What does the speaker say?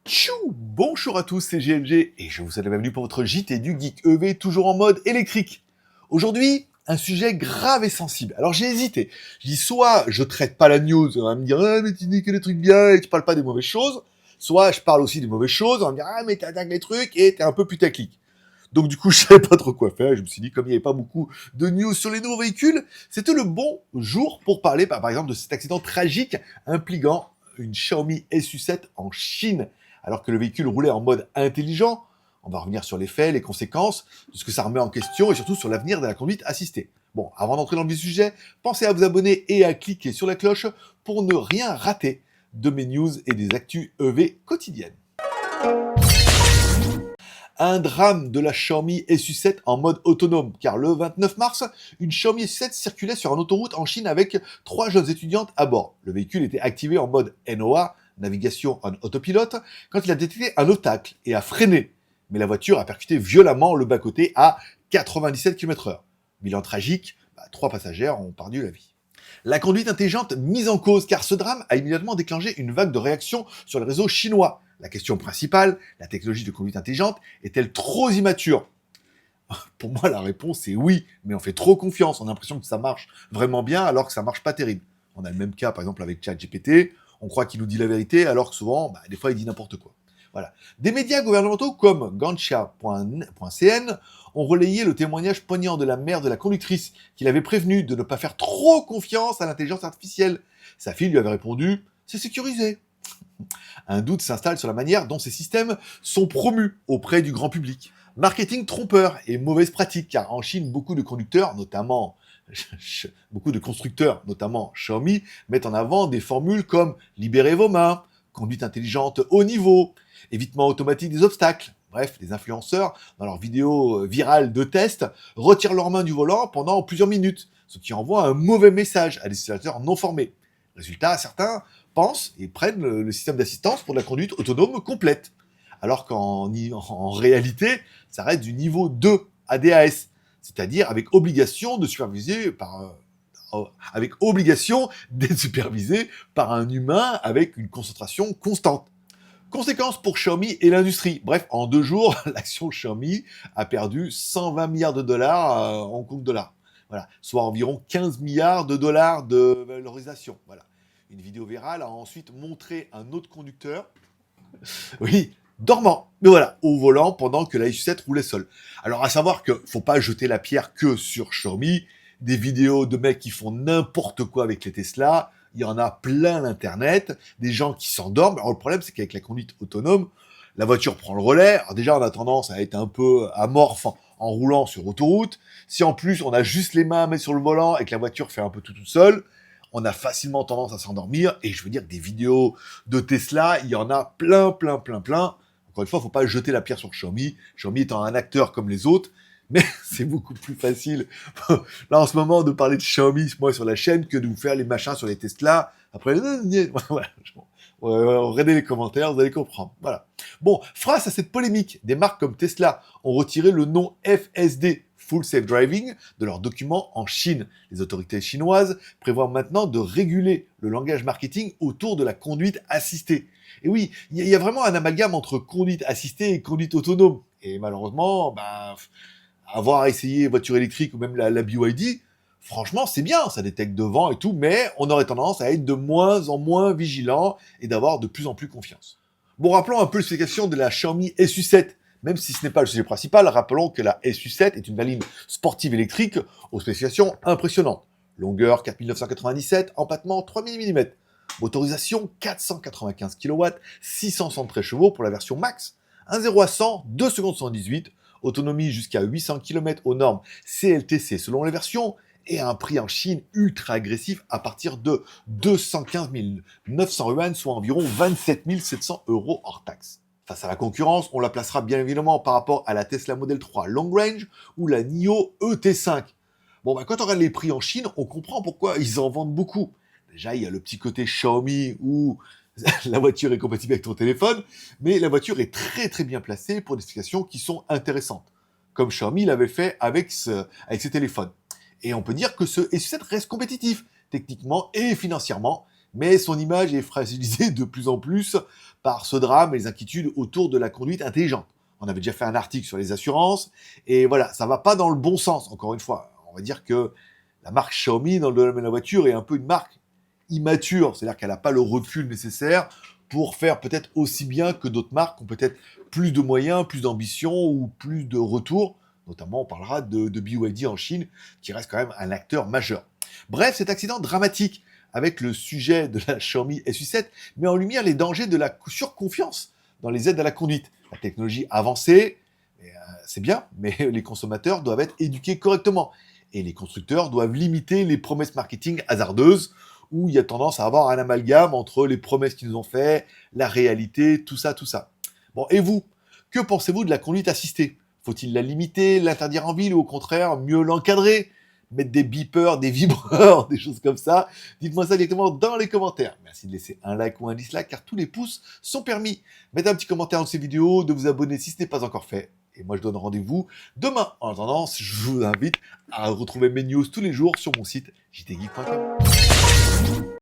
Tchou! Bonjour à tous, c'est GLG et je vous souhaite la bienvenue pour votre JT du Geek EV, toujours en mode électrique. Aujourd'hui, un sujet grave et sensible. Alors j'ai hésité. Je dis soit je traite pas la news, on va me dire ah mais tu dis que des trucs bien et tu parles pas des mauvaises choses, soit je parle aussi des mauvaises choses, on va me dire ah mais t'attaques les trucs et t'es un peu putaclic. Donc du coup, je savais pas trop quoi faire. Je me suis dit, comme il n'y avait pas beaucoup de news sur les nouveaux véhicules, c'était le bon jour pour parler, par exemple, de cet accident tragique impliquant une Xiaomi SU7 en Chine, alors que le véhicule roulait en mode intelligent. On va revenir sur les faits, les conséquences, de ce que ça remet en question et surtout sur l'avenir de la conduite assistée. Bon, avant d'entrer dans le vif du sujet, pensez à vous abonner et à cliquer sur la cloche pour ne rien rater de mes news et des actus EV quotidiennes. Un drame de la Xiaomi SU7 en mode autonome, car le 29 mars, une Xiaomi SU7 circulait sur une autoroute en Chine avec 3 jeunes étudiantes à bord. Le véhicule était activé en mode NOA, navigation en autopilote, quand il a détecté un obstacle et a freiné. Mais la voiture a percuté violemment le bas-côté à 97 km/h. Bilan tragique, 3 passagères ont perdu la vie. La conduite intelligente mise en cause, car ce drame a immédiatement déclenché une vague de réactions sur le réseau chinois. La question principale, la technologie de conduite intelligente est-elle trop immature? Pour moi, la réponse est oui, mais on fait trop confiance, on a l'impression que ça marche vraiment bien alors que ça marche pas terrible. On a le même cas, par exemple, avec ChatGPT, on croit qu'il nous dit la vérité alors que souvent, des fois, il dit n'importe quoi. Voilà. Des médias gouvernementaux comme Gansha.cn ont relayé le témoignage poignant de la mère de la conductrice qui l'avait prévenu de ne pas faire trop confiance à l'intelligence artificielle. Sa fille lui avait répondu « c'est sécurisé ». Un doute s'installe sur la manière dont ces systèmes sont promus auprès du grand public. Marketing trompeur et mauvaise pratique, car en Chine, beaucoup de constructeurs, notamment Xiaomi, mettent en avant des formules comme « libérez vos mains », conduite intelligente haut niveau, évitement automatique des obstacles. Bref, les influenceurs, dans leurs vidéos virales de test, retirent leurs mains du volant pendant plusieurs minutes, ce qui envoie un mauvais message à des utilisateurs non formés. Résultat, certains pensent et prennent le système d'assistance pour de la conduite autonome complète, alors qu'en réalité, ça reste du niveau 2 ADAS, c'est-à-dire avec obligation de superviser avec obligation d'être supervisé par un humain avec une concentration constante. Conséquence pour Xiaomi et l'industrie. Bref, en 2 jours, l'action Xiaomi a perdu 120 milliards de dollars en compte dollars. Voilà, soit environ 15 milliards de dollars de valorisation. Voilà. Une vidéo virale a ensuite montré un autre conducteur, oui, dormant, mais voilà, au volant pendant que la SU7 roulait seule. Alors à savoir que faut pas jeter la pierre que sur Xiaomi, des vidéos de mecs qui font n'importe quoi avec les Tesla, il y en a plein l'internet, des gens qui s'endorment. Alors le problème c'est qu'avec la conduite autonome, la voiture prend le relais. Alors déjà on a tendance à être un peu amorphe en roulant sur autoroute. Si en plus on a juste les mains à mettre sur le volant et que la voiture fait un peu tout seul, on a facilement tendance à s'endormir. Et je veux dire que des vidéos de Tesla, il y en a plein. Encore une fois, faut pas jeter la pierre sur Xiaomi. Xiaomi étant un acteur comme les autres, mais c'est beaucoup plus facile, là en ce moment, de parler de Xiaomi, moi, sur la chaîne, que de vous faire les machins sur les Tesla. Après, voilà. Regardez les commentaires, vous allez comprendre. Voilà. Bon, face à cette polémique, des marques comme Tesla ont retiré le nom FSD, Full Safe Driving, de leurs documents en Chine. Les autorités chinoises prévoient maintenant de réguler le langage marketing autour de la conduite assistée. Et oui, il y a vraiment un amalgame entre conduite assistée et conduite autonome. Et malheureusement, avoir essayé voiture électrique ou même la BYD, franchement, c'est bien, ça détecte devant et tout, mais on aurait tendance à être de moins en moins vigilant et d'avoir de plus en plus confiance. Bon, rappelons un peu l'explication de la Xiaomi SU7. Même si ce n'est pas le sujet principal, rappelons que la SU7 est une berline sportive électrique aux spécifications impressionnantes. Longueur 4997, empattement 3000 mm. Motorisation 495 kW, 673 chevaux pour la version max. 1 0 à 100, 2 secondes 118, autonomie jusqu'à 800 km aux normes CLTC selon les versions, et à un prix en Chine ultra agressif à partir de 215 900 yuan, soit environ 27 700 € hors taxe. Face à la concurrence, on la placera bien évidemment par rapport à la Tesla Model 3 Long Range ou la NIO ET5. Bon, quand on regarde les prix en Chine, on comprend pourquoi ils en vendent beaucoup. Déjà, il y a le petit côté Xiaomi où la voiture est compatible avec ton téléphone, mais la voiture est très bien placée pour des spécifications qui sont intéressantes, comme Xiaomi l'avait fait avec ses téléphones. Et on peut dire que ce SU7 reste compétitif, techniquement et financièrement, Mais son image est fragilisée de plus en plus par ce drame et les inquiétudes autour de la conduite intelligente. On avait déjà fait un article sur les assurances, et voilà, ça va pas dans le bon sens, encore une fois. On va dire que la marque Xiaomi, dans le domaine de la voiture, est un peu une marque immature, c'est-à-dire qu'elle n'a pas le recul nécessaire pour faire peut-être aussi bien que d'autres marques qui ont peut-être plus de moyens, plus d'ambition ou plus de retours. Notamment, on parlera de BYD en Chine, qui reste quand même un acteur majeur. Bref, cet accident dramatique avec le sujet de la Xiaomi SU7 met en lumière les dangers de la surconfiance dans les aides à la conduite. La technologie avancée, c'est bien, mais les consommateurs doivent être éduqués correctement. Et les constructeurs doivent limiter les promesses marketing hasardeuses, où il y a tendance à avoir un amalgame entre les promesses qu'ils nous ont fait, la réalité, tout ça, tout ça. Bon, et vous, que pensez-vous de la conduite assistée? Faut-il la limiter, l'interdire en ville, ou au contraire, mieux l'encadrer? Mettre des beepers, des vibreurs, des choses comme ça? Dites-moi ça directement dans les commentaires. Merci de laisser un like ou un dislike, car tous les pouces sont permis. Mettez un petit commentaire dans ces vidéos, de vous abonner si ce n'est pas encore fait. Et moi, je donne rendez-vous demain. En attendant, je vous invite à retrouver mes news tous les jours sur mon site jtgeek.com.